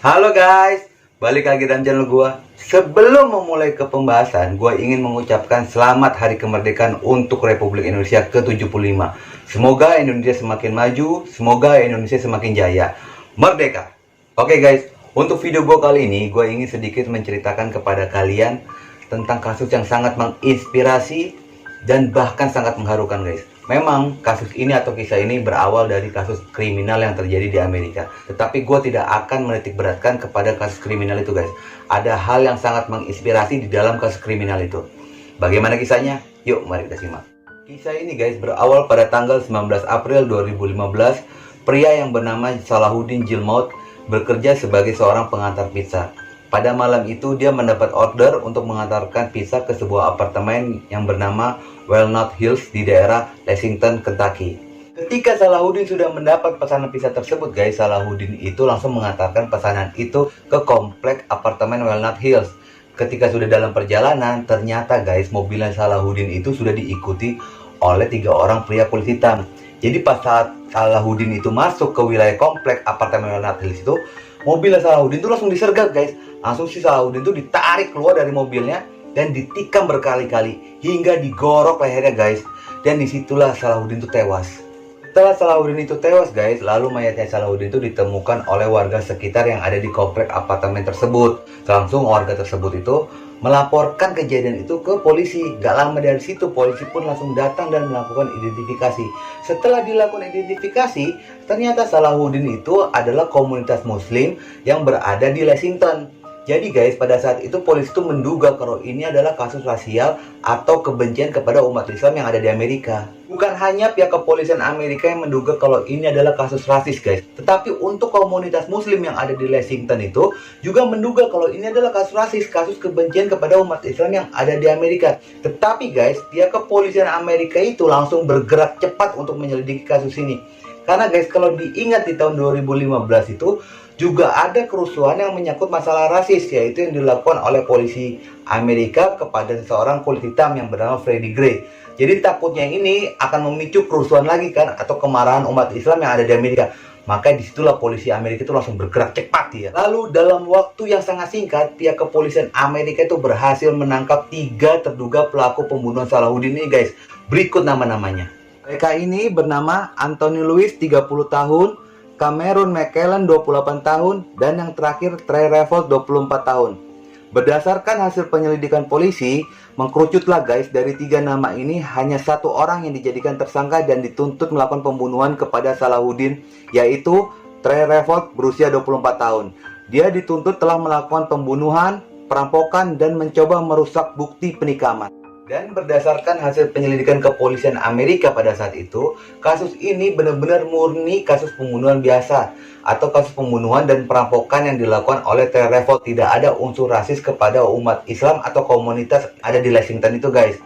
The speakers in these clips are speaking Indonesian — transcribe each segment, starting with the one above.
Halo guys, balik lagi dalam channel gua. Sebelum memulai ke pembahasan, gua ingin mengucapkan selamat Hari Kemerdekaan untuk Republik Indonesia ke-75. Semoga Indonesia semakin maju, semoga Indonesia semakin jaya. Merdeka. Oke guys, untuk video gua kali ini, gua ingin sedikit menceritakan kepada kalian tentang kasus yang sangat menginspirasi dan bahkan sangat mengharukan guys. Memang kasus ini atau kisah ini berawal dari kasus kriminal yang terjadi di Amerika. Tetapi gue tidak akan menitik beratkan kepada kasus kriminal itu guys. Ada hal yang sangat menginspirasi di dalam kasus kriminal itu. Bagaimana kisahnya? Yuk mari kita simak. Kisah ini guys berawal pada tanggal 19 April 2015. Pria yang bernama Salahuddin Jilmout bekerja sebagai seorang pengantar pizza. Pada malam itu dia mendapat order untuk mengantarkan pizza ke sebuah apartemen yang bernama Walnut Hills di daerah Lexington, Kentucky. Ketika Salahuddin sudah mendapat pesanan pizza tersebut guys, Salahuddin itu langsung mengantarkan pesanan itu ke komplek apartemen Walnut Hills. Ketika sudah dalam perjalanan, ternyata guys mobilnya Salahuddin itu sudah diikuti oleh 3 orang pria kulit hitam. Jadi pas saat Salahuddin itu masuk ke wilayah komplek apartemen Walnut Hills itu, mobilnya Salahuddin itu langsung disergap guys. Langsung si Salahuddin itu ditarik keluar dari mobilnya dan ditikam berkali-kali hingga digorok lehernya guys. Dan disitulah Salahuddin itu tewas. Setelah Salahuddin itu tewas guys, lalu mayatnya Salahuddin itu ditemukan oleh warga sekitar yang ada di komplek apartemen tersebut. Langsung warga tersebut itu melaporkan kejadian itu ke polisi. Gak lama dari situ polisi pun langsung datang dan melakukan identifikasi. Setelah dilakukan identifikasi, ternyata Salahuddin itu adalah komunitas muslim yang berada di Lexington. Jadi guys, pada saat itu polisi itu menduga kalau ini adalah kasus rasial atau kebencian kepada umat Islam yang ada di Amerika. Bukan hanya pihak kepolisian Amerika yang menduga kalau ini adalah kasus rasis guys, tetapi untuk komunitas muslim yang ada di Lexington itu juga menduga kalau ini adalah kasus rasis, kasus kebencian kepada umat Islam yang ada di Amerika. Tetapi guys, pihak kepolisian Amerika itu langsung bergerak cepat untuk menyelidiki kasus ini. Karena guys, kalau diingat di tahun 2015 itu juga ada kerusuhan yang menyangkut masalah rasis, yaitu yang dilakukan oleh polisi Amerika kepada seseorang kulit hitam yang bernama Freddie Gray. Jadi takutnya ini akan memicu kerusuhan lagi kan, atau kemarahan umat Islam yang ada di Amerika. Maka disitulah polisi Amerika itu langsung bergerak cepat ya. Lalu dalam waktu yang sangat singkat, pihak kepolisian Amerika itu berhasil menangkap 3 terduga pelaku pembunuhan Salahuddin ini guys. Berikut nama-namanya. Mereka ini bernama Anthony Louis 30 tahun, Cameron McKellen 28 tahun, dan yang terakhir Trey Revolt 24 tahun. Berdasarkan hasil penyelidikan polisi, mengkerucutlah guys, dari 3 nama ini hanya 1 orang yang dijadikan tersangka dan dituntut melakukan pembunuhan kepada Salahuddin, yaitu Trey Revolt berusia 24 tahun. Dia dituntut telah melakukan pembunuhan, perampokan, dan mencoba merusak bukti penikaman. Dan berdasarkan hasil penyelidikan kepolisian Amerika pada saat itu, kasus ini benar-benar murni kasus pembunuhan biasa atau kasus pembunuhan dan perampokan yang dilakukan oleh Trey Revolt. Tidak ada unsur rasis kepada umat Islam atau komunitas ada di Lexington itu guys.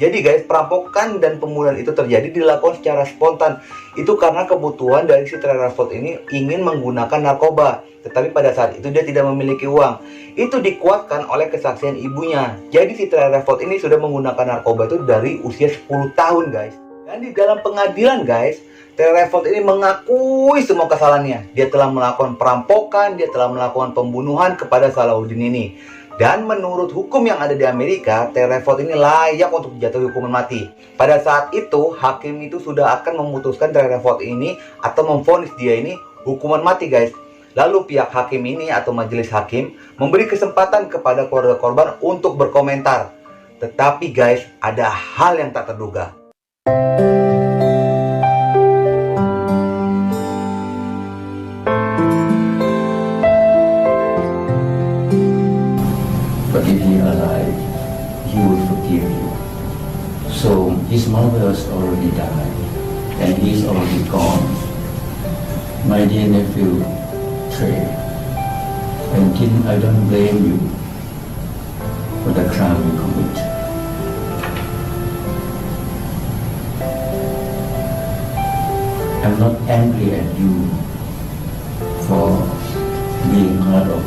Jadi guys, perampokan dan pembunuhan itu terjadi dilakukan secara spontan. Itu karena kebutuhan dari si Trey Revolt ini ingin menggunakan narkoba. Tetapi pada saat itu dia tidak memiliki uang. Itu dikuatkan oleh kesaksian ibunya. Jadi si Trey Revolt ini sudah menggunakan narkoba itu dari usia 10 tahun guys. Dan di dalam pengadilan guys, Trey Revolt ini mengakui semua kesalahannya. Dia telah melakukan perampokan, dia telah melakukan pembunuhan kepada Salahuddin ini. Dan menurut hukum yang ada di Amerika, Trey Revolt ini layak untuk dijatuhi hukuman mati. Pada saat itu, hakim itu sudah akan memutuskan Trey Revolt ini atau memvonis dia ini hukuman mati guys. Lalu pihak hakim ini atau majelis hakim memberi kesempatan kepada keluarga korban untuk berkomentar. Tetapi guys, ada hal yang tak terduga. But if he alive, he will forgive you. So his mother has already died, and he is already gone. My dear nephew, Trey, and I don't blame you for the crime you commit. I'm not angry at you for being part of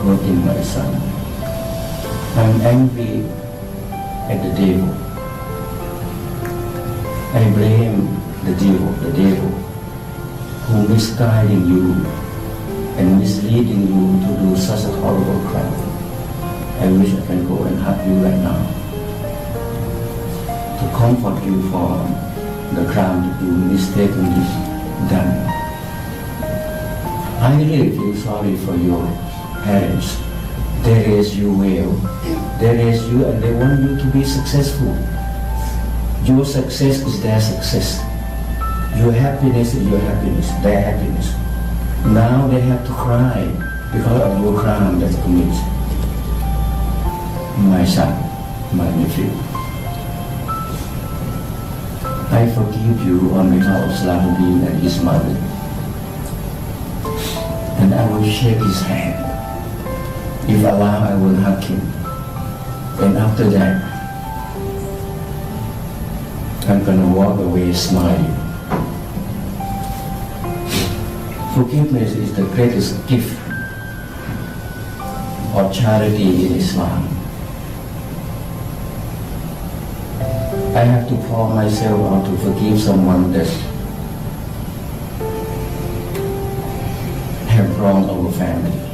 hurting my son. I'm angry at the devil. I blame the devil who misguiding you and misleading you to do such a horrible crime. I wish I can go and hug you right now to comfort you for the crime that you mistakenly done. I really feel sorry for your parents. They raised you well. They raised you and they want you to be successful. Your success is their success. Your happiness is your happiness, their happiness. Now they have to cry because of your crime that commits. My son, my nephew. I forgive you on behalf of Salahuddin and his mother. And I will shake his hand. If Allah, I will hug him. And after that, I'm gonna walk away smiling. Forgiveness is the greatest gift or charity in Islam. I have to pour myself out to forgive someone that have wronged our family.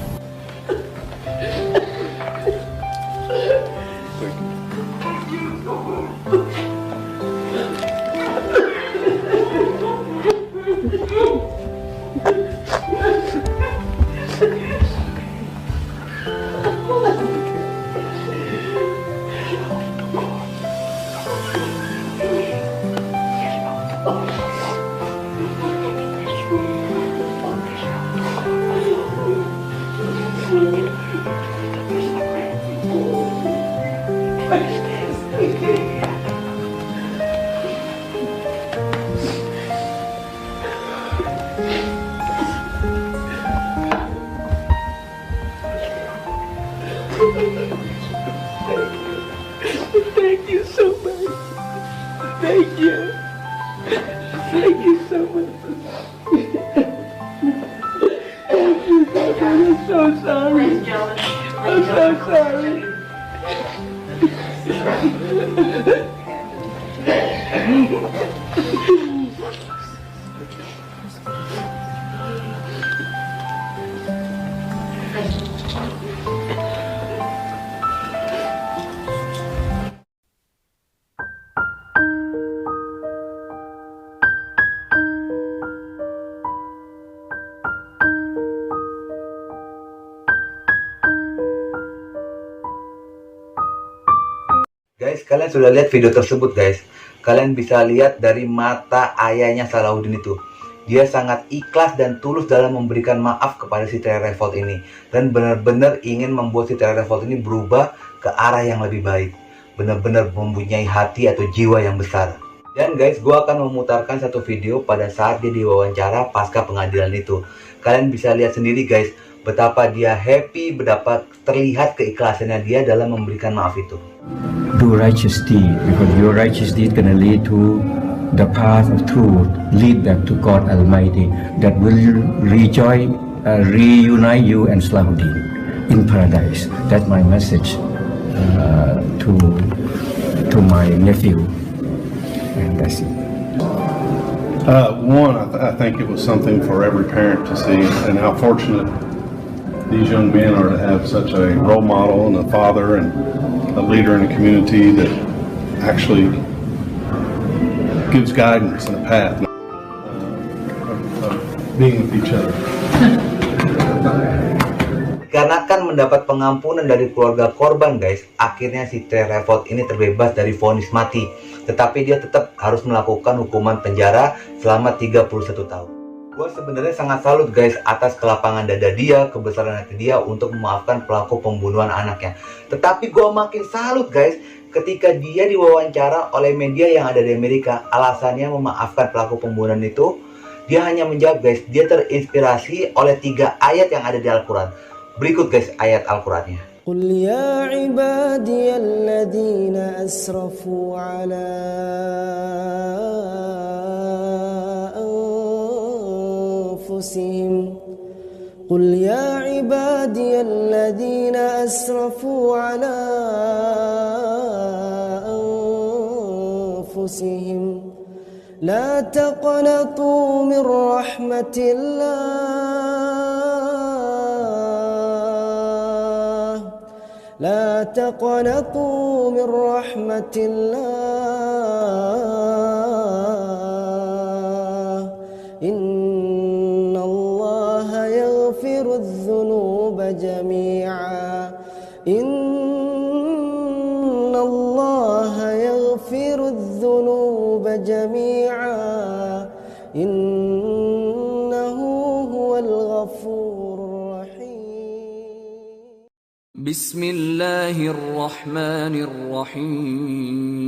Thank you so much. Thank you. Thank you so much. Thank you so much. I'm so sorry. I'm so sorry. Guys, kalian sudah lihat video tersebut guys. Kalian bisa lihat dari mata ayahnya Salahuddin itu. Dia sangat ikhlas dan tulus dalam memberikan maaf kepada si Revolt ini. Dan benar-benar ingin membuat si Revolt ini berubah ke arah yang lebih baik. Benar-benar mempunyai hati atau jiwa yang besar. Dan guys, gue akan memutarkan satu video pada saat dia diwawancara pasca pengadilan itu. Kalian bisa lihat sendiri guys, betapa dia happy, betapa terlihat keikhlasannya dia dalam memberikan maaf itu. Do righteous deed, because your righteous deed gonna lead to the path of truth, lead back to God Almighty, that will reunite you and Salahuddin in paradise. That's my message to my nephew, and that's it. I think it was something for every parent to see, and how fortunate these young men are to have such a role model and a father and a leader in a community that actually gives guidance and a path of being with each other. Dikarenakan mendapat pengampunan dari keluarga korban guys, akhirnya si Revolt ini terbebas dari vonis mati. Tetapi dia tetap harus melakukan hukuman penjara selama 31 tahun. Gue sebenarnya sangat salut guys atas kelapangan dada dia, kebesaran hati dia untuk memaafkan pelaku pembunuhan anaknya. Tetapi gue makin salut guys ketika dia diwawancara oleh media yang ada di Amerika. Alasannya memaafkan pelaku pembunuhan itu, dia hanya menjawab guys, dia terinspirasi oleh 3 ayat yang ada di Al-Quran. Berikut guys ayat Al-Qurannya. قل يا عبادي الذين أسرفوا على أنفسهم قل يا عبادي الذين أسرفوا على أنفسهم لا تقنطوا من رحمة الله لا تقنطوا من رحمة الله إن الله يغفر الذنوب جميعا إن الله يغفر الذنوب جميعا إنه هو الغفور الرحيم بسم الله الرحمن الرحيم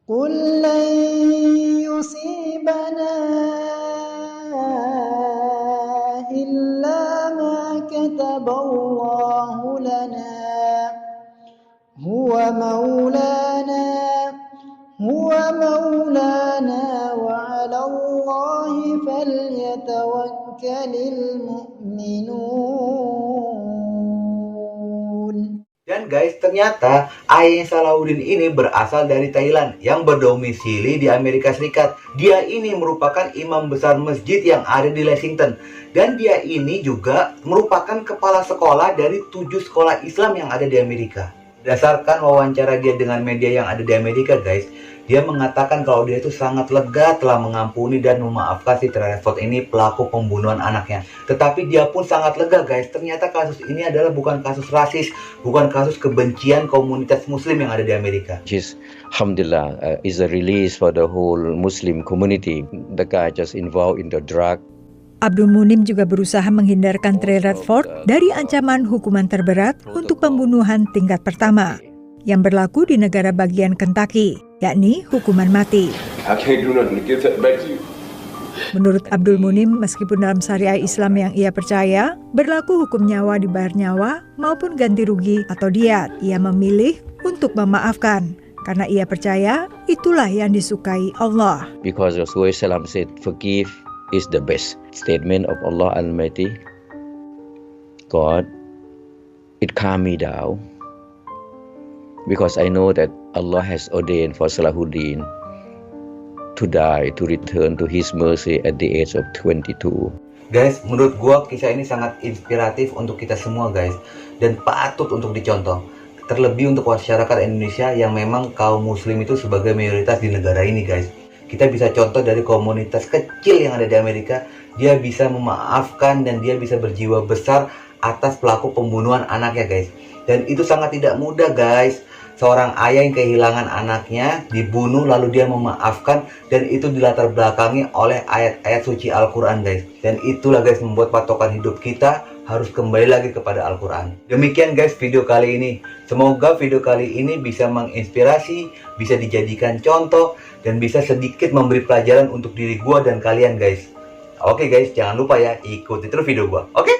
قل لن يصيبنا إلا ما كتب الله لنا هو مولانا وعلى الله فليتوكل المؤمنون. Dan guys, ternyata ayahnya Salahuddin ini berasal dari Thailand yang berdomisili di Amerika Serikat. Dia ini merupakan imam besar masjid yang ada di Lexington. Dan dia ini juga merupakan kepala sekolah dari 7 sekolah Islam yang ada di Amerika. Berdasarkan wawancara dia dengan media yang ada di Amerika guys, dia mengatakan kalau dia itu sangat lega telah mengampuni dan memaafkan si Trayvon ini, pelaku pembunuhan anaknya. Tetapi dia pun sangat lega guys, ternyata kasus ini adalah bukan kasus rasis, bukan kasus kebencian komunitas muslim yang ada di Amerika. Which is, alhamdulillah, is a release for the whole Muslim community. The guy just involved in the drug. Abdul Munim juga berusaha menghindarkan Trey Redford dari ancaman hukuman terberat untuk pembunuhan tingkat pertama yang berlaku di negara bagian Kentucky, yakni hukuman mati. Menurut Abdul Munim, meskipun dalam syariah Islam yang ia percaya, berlaku hukum nyawa dibayar nyawa maupun ganti rugi atau diat, ia memilih untuk memaafkan karena ia percaya itulah yang disukai Allah. Because Rasulullah SAW said, forgive is the best statement of Allah Almighty. God, it calmed me down because I know that Allah has ordained for Salahuddin to die, to return to His mercy at the age of 22. Guys, menurut gua kisah ini sangat inspiratif untuk kita semua guys, dan patut untuk dicontoh. Terlebih untuk masyarakat Indonesia yang memang kaum muslim itu sebagai mayoritas di negara ini guys. Kita bisa contoh dari komunitas kecil yang ada di Amerika, dia bisa memaafkan dan dia bisa berjiwa besar atas pelaku pembunuhan anaknya guys. Dan itu sangat tidak mudah guys. Seorang ayah yang kehilangan anaknya dibunuh lalu dia memaafkan, dan itu dilatar belakangi oleh ayat-ayat suci Al-Quran guys. Dan itulah guys membuat patokan hidup kita harus kembali lagi kepada Al-Quran. Demikian guys video kali ini. Semoga video kali ini bisa menginspirasi, bisa dijadikan contoh, dan bisa sedikit memberi pelajaran untuk diri gua dan kalian guys. Oke guys, jangan lupa ya ikuti terus video gua. Oke?